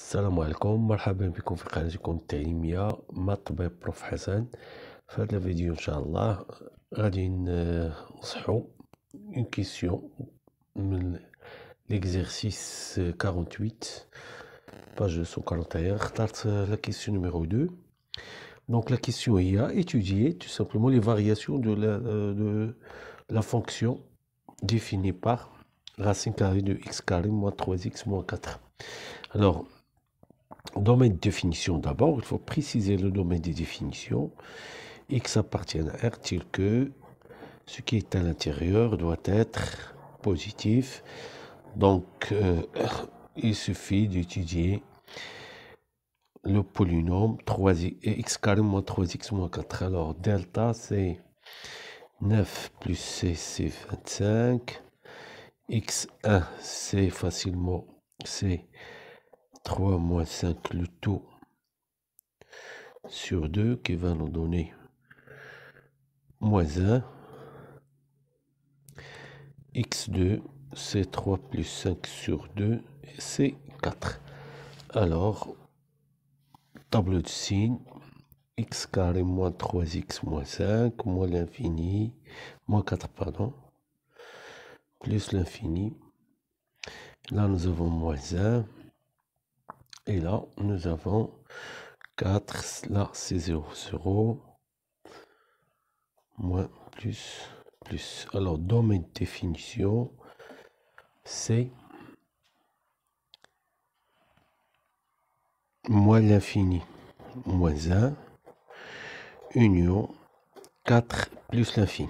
السلام عليكم، مرحبا بكم في قناتكم التعليمية طبيب بروف حسن. في هذا الفيديو ان شاء الله غادي نصحو اون كيسيون من l'exercice 48 page 241. اخترت la question numéro 2. Donc la question هي étudier tout simplement les variations de la fonction définie par racine carrée de x carré moins 3x moins 4. Alors, domaine de définition d'abord, il faut préciser le domaine des définitions. X appartient à R tel que ce qui est à l'intérieur doit être positif. Donc, il suffit d'étudier le polynôme 3x carré moins 3x moins 4. Alors, delta, c'est 9 plus c, c'est 25. x1, c'est facilement, c'est 3 moins 5, le tout sur 2 qui va nous donner moins 1. x2, c'est 3 plus 5 sur 2, c'est 4. Alors, tableau de signes, x carré moins 3x moins 5, moins l'infini, moins 4, pardon, plus l'infini. Là, nous avons moins 1. Et là, nous avons 4. Là, c'est 0, 0. Moins, plus, plus. Alors, domaine de définition, c'est moins l'infini, moins 1, union 4 plus l'infini.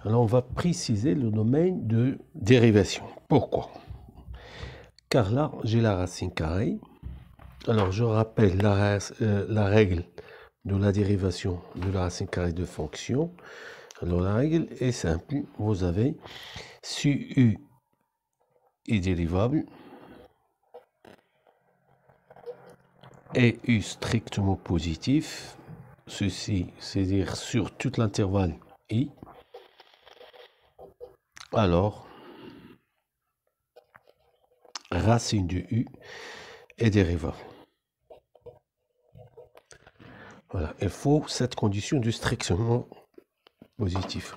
Alors, on va préciser le domaine de dérivation. Pourquoi? Car là, j'ai la racine carrée. Alors, je rappelle la règle de la dérivation de la racine carrée de fonction. Alors, la règle est simple. Vous avez si u est dérivable et u strictement positif, ceci, c'est-à-dire sur tout l'intervalle i, alors racine de u est dérivable. Voilà, il faut cette condition de strictement positif.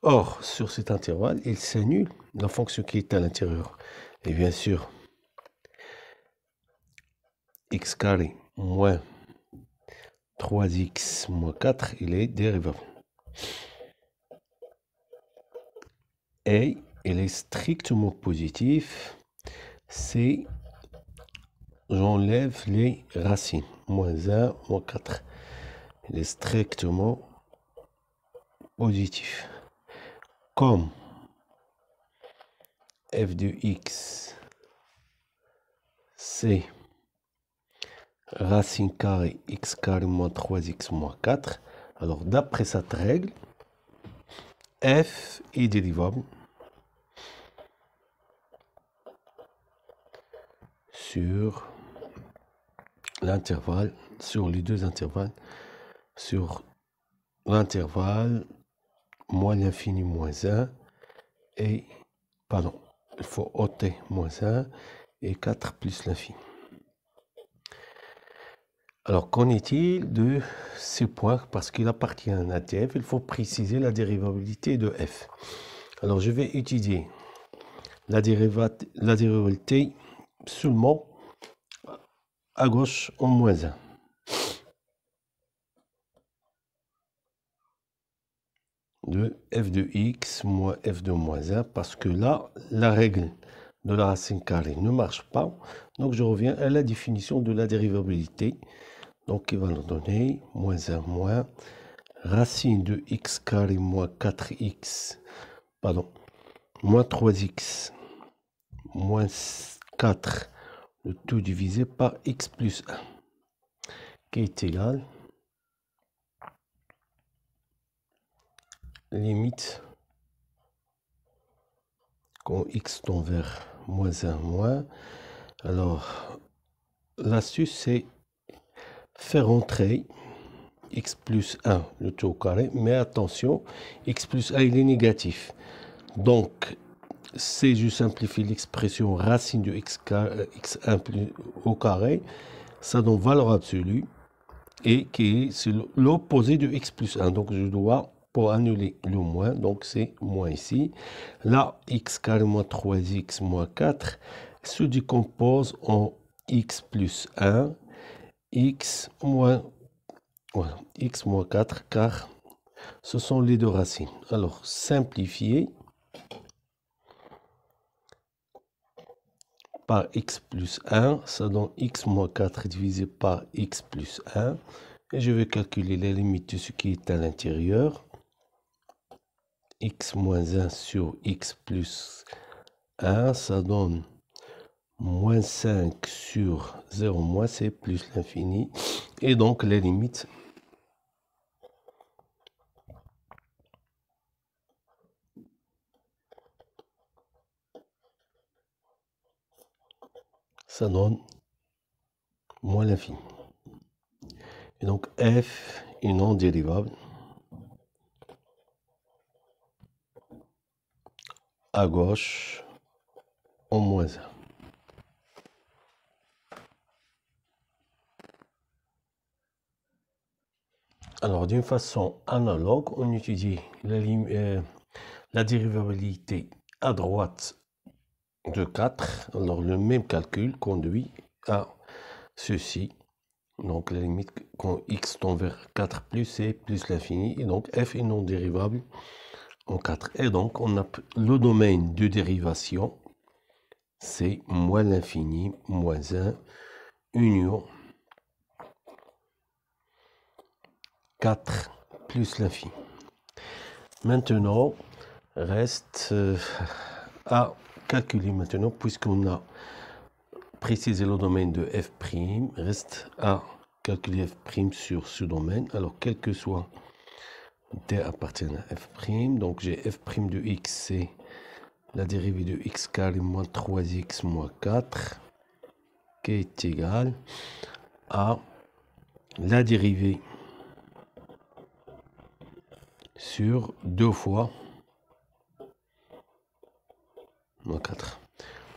Or, sur cet intervalle, il s'annule la fonction qui est à l'intérieur. Et bien sûr, x carré moins 3x moins 4, il est dérivable. Et il est strictement positif. C'est, j'enlève les racines. Moins 1, moins 4. Il est strictement positif. Comme f de x, c'est racine carrée x carré moins 3x moins 4. Alors, d'après cette règle, f est dérivable sur l'intervalle, sur les deux intervalles, sur l'intervalle moins l'infini moins 1 et, pardon, il faut ôter moins 1 et 4 plus l'infini. Alors, qu'en est-il de ces points? Parce qu'il appartient à un ATF, il faut préciser la dérivabilité de f. Alors, je vais étudier la dérivabilité seulement à gauche en moins 1. De f de x moins f de moins 1, parce que là, la règle de la racine carrée ne marche pas. Donc, je reviens à la définition de la dérivabilité. Donc, il va nous donner moins 1 moins racine de x carré moins 4x, pardon, moins 3x moins 4, le tout divisé par x plus 1, qui est égal, limite, quand x tend vers moins 1 moins. Alors, l'astuce, c'est faire entrer x plus 1, le tout au carré, mais attention, x plus 1, il est négatif. Donc, c'est, je simplifie l'expression racine de x1 plus au carré, ça donne valeur absolue, et qui est l'opposé de x plus 1. Donc je dois, pour annuler le moins, donc c'est moins ici. Là, x carré moins 3x moins 4 se décompose en x plus 1, x moins, voilà, x moins 4, car ce sont les deux racines. Alors, simplifier par x plus 1, ça donne x moins 4 divisé par x plus 1. Et je vais calculer les limites de ce qui est à l'intérieur. X moins 1 sur x plus 1, ça donne moins 5 sur 0 moins c plus l'infini. Et donc les limites, ça donne moins l'infini. Et donc f est non dérivable à gauche en moins 1. Alors, d'une façon analogue, on étudie la dérivabilité à droite de 4. Alors, le même calcul conduit à ceci. Donc, la limite quand x tend vers 4 plus c plus l'infini. Et donc, f est non dérivable en 4. Et donc, on a le domaine de dérivation, c'est moins l'infini, moins 1, union 4 plus l'infini. Maintenant, reste à calculer maintenant, puisqu'on a précisé le domaine de f', reste à calculer f' sur ce domaine. Alors, quel que soit d appartient à f', donc j'ai f' de x, c'est la dérivée de x carré moins 3x moins 4, qui est égale à la dérivée sur 2 fois moins 4.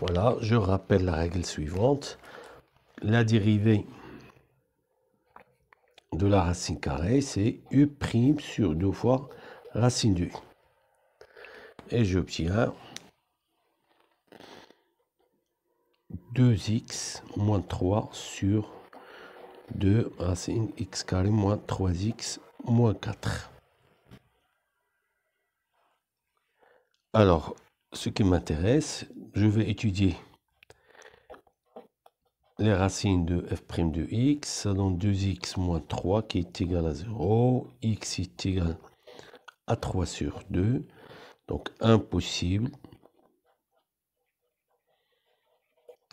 Voilà, je rappelle la règle suivante. La dérivée de la racine carrée, c'est u' sur 2 fois racine de u. Et j'obtiens 2x moins 3 sur 2 racine x carré moins 3x moins 4. Alors, ce qui m'intéresse, je vais étudier les racines de f' de x. Ça donne 2x moins 3 qui est égal à 0. X est égal à 3 sur 2. Donc, impossible.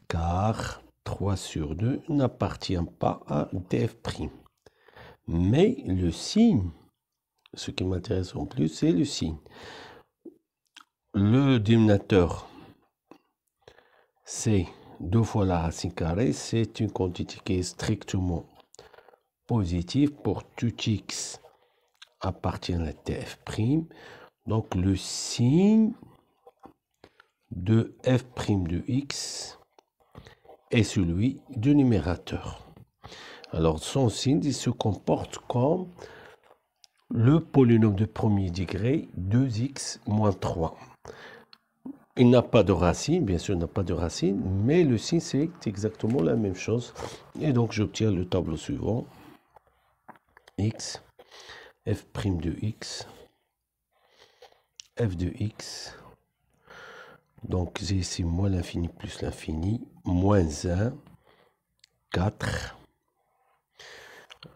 Car 3 sur 2 n'appartient pas à df'. Mais le signe, ce qui m'intéresse en plus, c'est le signe. Le dénominateur, c'est 2 fois la racine carrée. C'est une quantité qui est strictement positive pour tout x appartient à df'. Donc le signe de f' de x est celui du numérateur. Alors son signe, il se comporte comme le polynôme de premier degré 2x moins 3. Il n'a pas de racine, bien sûr, il n'a pas de racine, mais le signe, c'est exactement la même chose. Et donc, j'obtiens le tableau suivant. X, f' de x, f de x. Donc, j'ai ici moins l'infini plus l'infini, moins 1, 4.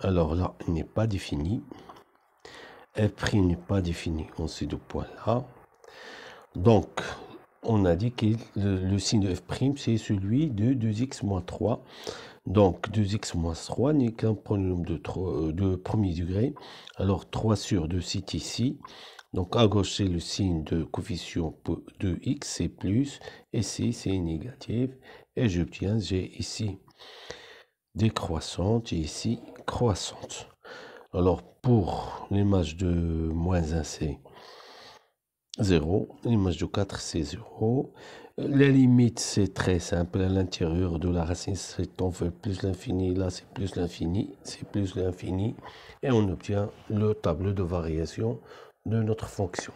Alors là, il n'est pas défini. F' n'est pas défini en ces deux points-là. Donc, on a dit que le signe de f', c'est celui de 2x moins 3. Donc, 2x moins 3 n'est qu'un polynôme de premier degré. Alors, 3 sur 2, c'est ici. Donc, à gauche, c'est le signe de coefficient de x, c'est plus. Et ici, c'est négatif. Et j'obtiens, j'ai ici décroissante et ici croissante. Alors, pour l'image de moins 1, c'est 0. L'image de 4, c'est 0. La limite, c'est très simple. À l'intérieur de la racine, c'est on fait plus l'infini. Là, c'est plus l'infini. C'est plus l'infini. Et on obtient le tableau de variation de notre fonction.